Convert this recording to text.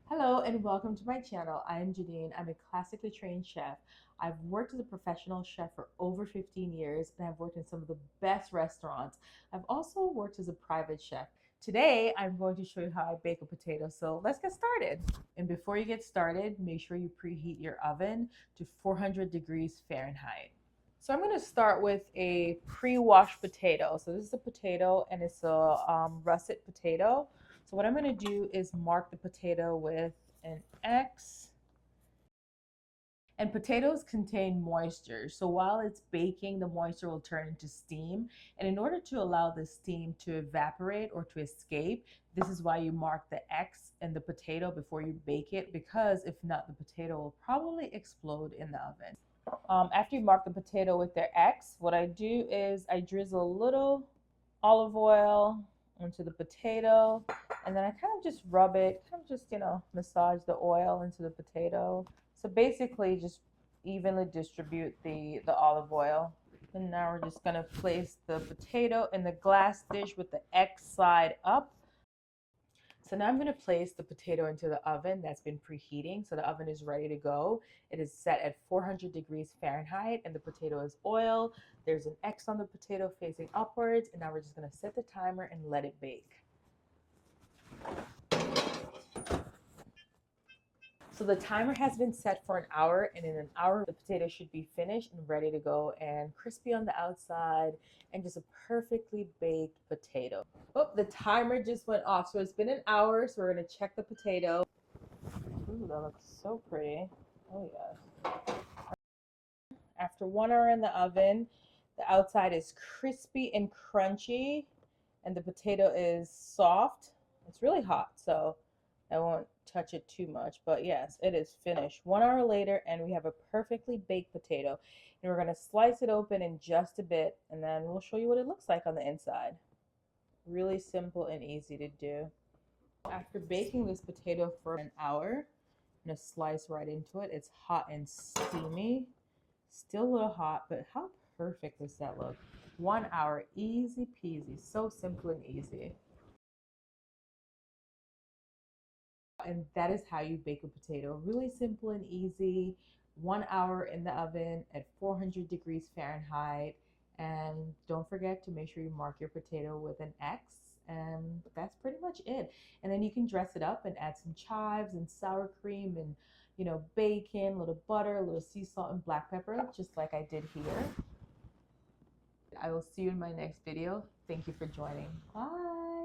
Hello and welcome to my channel. I am Janine. I'm a classically trained chef. I've worked as a professional chef for over 15 years and I've worked in some of the best restaurants. I've also worked as a private chef. Today, I'm going to show you how I bake a potato. So let's get started. And before you get started, make sure you preheat your oven to 400 degrees Fahrenheit. So I'm going to start with a pre-washed potato. So this is a potato and it's a russet potato. So what I'm going to do is mark the potato with an X. And potatoes contain moisture. So while it's baking, the moisture will turn into steam. And in order to allow the steam to evaporate or to escape, this is why you mark the X in the potato before you bake it, because if not, the potato will probably explode in the oven. After you mark the potato with their X, what I do is I drizzle a little olive oil into the potato, and then I kind of just rub it, kind of just, massage the oil into the potato. So basically just evenly distribute the olive oil. And now we're just gonna place the potato in the glass dish with the X side up. So now I'm going to place the potato into the oven that's been preheating. So the oven is ready to go. It is set at 400 degrees Fahrenheit and the potato is oil. There's an X on the potato facing upwards. And now we're just going to set the timer and let it bake. So the timer has been set for an hour, and in an hour, the potato should be finished and ready to go and crispy on the outside and just a perfectly baked potato. Oh, the timer just went off. So it's been an hour. So we're going to check the potato. Ooh, that looks so pretty. Oh, yes. After 1 hour in the oven, the outside is crispy and crunchy, and the potato is soft. It's really hot, so I won't touch it too much. But yes, it is finished. 1 hour later, and we have a perfectly baked potato. And we're going to slice it open in just a bit, and then we'll show you what it looks like on the inside. Really simple and easy to do. After baking this potato for an hour, I'm going to slice right into it. It's hot and steamy. Still a little hot, but how perfect does that look? 1 hour, easy peasy, so simple and easy. And that is how you bake a potato. Really simple and easy. 1 hour in the oven at 400 degrees Fahrenheit. And don't forget to make sure you mark your potato with an X. And that's pretty much it. And then you can dress it up and add some chives and sour cream and bacon, a little butter, a little sea salt and black pepper, just like I did here. I will see you in my next video. Thank you for joining. Bye.